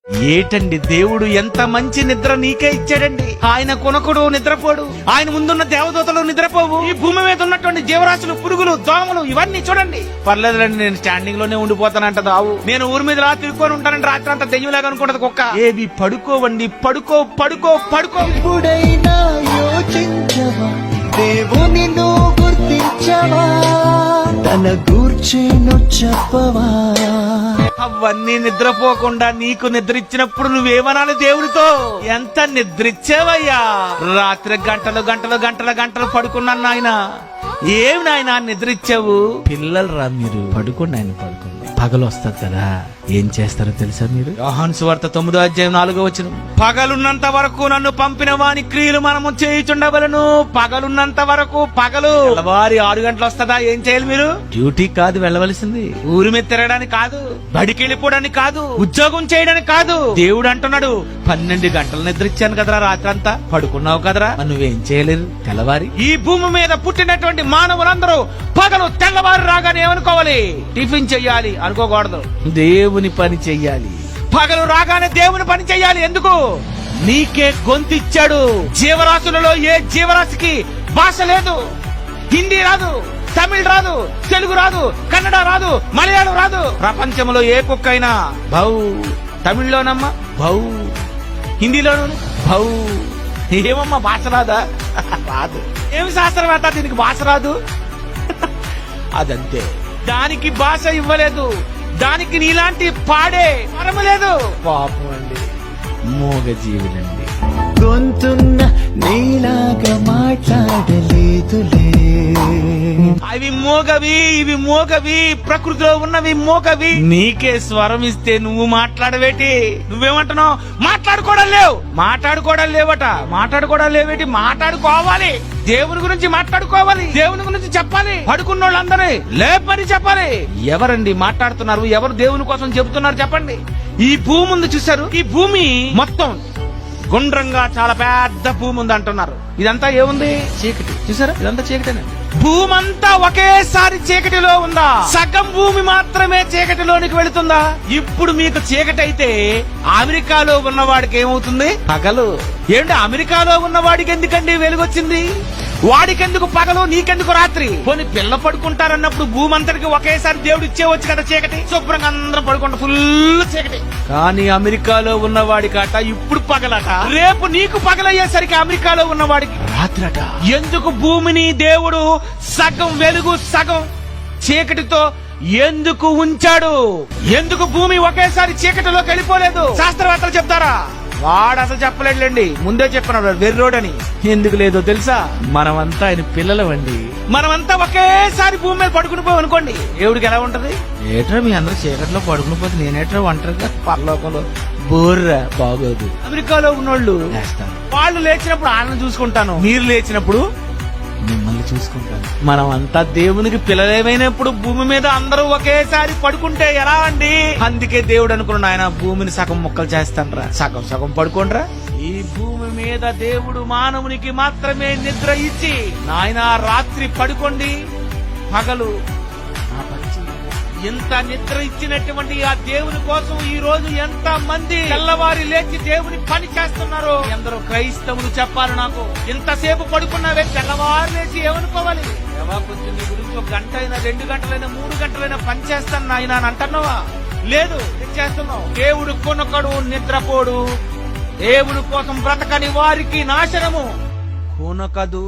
ఏటండి దేవుడు ఎంత మంచి నిద్ర నీకే ఇచ్చాడండి. ఆయన కొనకుడు నిద్రపోడు, ఆయన ముందున్న దేవదూతలు నిద్రపోవు. ఈ భూమి మీద ఉన్నటువంటి జీవరాశులు, పురుగులు, దోమలు ఇవన్నీ చూడండి. పర్లేదులండి, నేను స్టాండింగ్ లోనే ఉండిపోతానంటది ఆవు. నేను ఊరి మీద రా తిరుక్కొని ఉంటానంటే రాత్రి అంతా దెయ్యంలాగా అనుకుంటది కుక్క. ఏవి పడుకోవండి, పడుకో పడుకో పడుకో. ఎప్పుడైనా యోచించవా, దేవుని నువ్వు గుర్తించవా, తన గూర్చేను చెప్పవా. అవన్నీ నిద్రపోకుండా నీకు నిద్ర ఇచ్చినప్పుడు నువ్వేమనాలి దేవుడితో? ఎంత నిద్రిచ్చావయ్యా. రాత్రి గంటలు గంటలు గంటల గంటలు పడుకున్నాను నాయన. ఏమి నాయన నిద్ర ఇచ్చావు? పిల్లలు రా మీరు పడుకోండి, ఆయన పడుకోండి. పగలు వస్తుంది కదా, ఏం చేస్తారో తెలుసా మీరు? యోహాను సువార్త 9:4 పగలున్నంత వరకు నన్ను పంపిన వాని క్రియలు మనము చేయుచుండవలను. పగలున్నంత వరకు. పగలు తెల్లవారి 6 గంటలు వస్తుందా? ఏం చేయాలి మీరు? డ్యూటీ కాదు వెళ్ళవలసింది, ఊరి మీద తిరగడానికి కాదు, బడికి వెళ్ళిపోవడానికి కాదు, ఉద్యోగం చేయడానికి కాదు. దేవుడు అంటున్నాడు 12 గంటలు నిద్ర ఇచ్చాను కదరా, రాత్రి అంతా పడుకున్నావు కదరా, నువ్వేం చేయలేరు తెల్లవారి. ఈ భూమి మీద పుట్టినటువంటి మానవులందరూ పగలు తెల్లవారు రాగానే ఏమనుకోవాలి? టిఫిన్ చెయ్యాలి అనుకోకూడదు, దేవుని పని చెయ్యాలి. పగలు రాగానే దేవుని పని చెయ్యాలి. ఎందుకు? నీకే గొంతిచ్చాడు. జీవరాశులలో ఏ జీవరాశికి భాష లేదు. హిందీ రాదు, తమిళ్ రాదు, తెలుగు రాదు, కన్నడ రాదు, మలయాళం రాదు. ప్రపంచంలో ఏ కుక్కైనా భౌ, తమిళ్లోనమ్మా భౌ, హిందీలోను భౌ. ఏమమ్మా భాష రాదా? రాదు. ఏమి శాస్త్రవేత్త దీనికి భాష రాదు? అదంతే, దానికి భాష ఇవ్వలేదు. దానికి నీలాంటి పాడే వరము లేదు. పాపం అండి, మోగ జీవులండి. గొంతున్న నీలాగా మాట్లాడలేదులే. అవి మోగవి, ఇవి మోగవి, ప్రకృతిలో ఉన్నవి మోగవి. నీకే స్వరం ఇస్తే నువ్వు మాట్లాడవేటి? నువ్వేమంటున్నావు? మాట్లాడుకోవడం లేవు. మాట్లాడుకోవడం లేవట. మాట్లాడుకోవడం లేవేటి? మాట్లాడుకోవాలి. దేవుని గురించి మాట్లాడుకోవాలి, దేవుని గురించి చెప్పాలి. పడుకున్న వాళ్ళందరూ లేపని చెప్పాలి. ఎవరండి మాట్లాడుతున్నారు? ఎవరు దేవుని కోసం చెబుతున్నారు చెప్పండి? ఈ భూమి ఉంది చూశారు, ఈ భూమి మొత్తం గుండ్రంగా చాలా పెద్ద భూమి ఉంది అంటున్నారు. ఇదంతా ఏముంది? చీకటి. చూసారా, ఇదంతా చీకటేనండి. భూమి అంతా ఒకేసారి చీకటిలో ఉందా? సగం భూమి మాత్రమే చీకటిలోనికి వెళుతుందా? ఇప్పుడు మీకు చీకటి అయితే అమెరికాలో ఉన్నవాడికి ఏమవుతుంది? పగలు. ఏంటి అమెరికాలో ఉన్నవాడికి ఎందుకండి వెలుగొచ్చింది? వాడికెందుకు పగలు, నీకెందుకు రాత్రి? పోనీ పిల్ల పడుకుంటారన్నప్పుడు భూమి అంతటికి ఒకేసారి దేవుడు ఇచ్చేవచ్చు కదా చీకటి. శుభ్రంగా అందరూ పడుకుంటా, ఫుల్ చీకటి. కానీ అమెరికాలో ఉన్నవాడికట ఇప్పుడు పగలట. రేపు నీకు పగలయ్యేసరికి అమెరికాలో ఉన్నవాడికి రాత్రట. ఎందుకు భూమిని దేవుడు సగం వెలుగు సగం చీకటితో ఎందుకు ఉంచాడు? ఎందుకు భూమి ఒకేసారి చీకటిలోకి వెళ్ళిపోలేదు? శాస్త్రవేత్తలు చెప్తారా? వాడు అసలు చెప్పలేడులేండి, ముందే చెప్పినాడు వెర్రోడని. ఎందుకు లేదో తెలుసా? మనమంతా ఆయన పిల్లలవండి. మనమంతా ఒకేసారి భూమి మీద పడుకుని పోయి అనుకోండి, దేవుడికి ఎలా ఉంటది? ఏట్రా మీ అందరూ చీకట్లో పడుకుని పోతే నేనేట్రా ఒంటరిగా పరలోకంలో బోర్రా బాగోదు. అమెరికాలో ఉన్నోళ్ళు లేస్తారు, వాళ్ళు లేచినప్పుడు వాళ్ళని చూసుకుంటాను, మీరు లేచినప్పుడు మిమ్మల్ని చూసుకుంటాను. మనం అంతా దేవునికి పిల్లలేమైనప్పుడు భూమి మీద అందరూ ఒకేసారి పడుకుంటే ఎలా అండి? అందుకే దేవుడు అనుకున్నాడు, ఆయన భూమిని సగం ముక్కలు చేస్తానరా, సగం సగం పడుకోండ్రా. ఈ భూమి మీద దేవుడు మానవునికి మాత్రమే నిద్ర ఇచ్చి, నాయన రాత్రి పడుకోండి, పగలు ఎంత నిద్ర ఇచ్చినటువంటి ఆ దేవుని కోసం ఈ రోజు ఎంత మంది తెల్లవారి లేచి దేవుని పని చేస్తున్నారు. ఎందరో క్రైస్తవులు చెప్పారు నాకు, ఇంతసేపు పడుకున్నావే, తెల్లవారు లేచి ఏమనుకోవాలి? కొంచెం నీ గురించి 1 గంట అయినా 2 గంటలైనా 3 గంటలైనా పని చేస్తాను నాయన అని అంటున్నావా? లేదు, చేస్తున్నావు. దేవుడు కొనకడు నిద్రపోడు, దేవుని కోసం బ్రతకని వారికి నాశనము. కొనకదు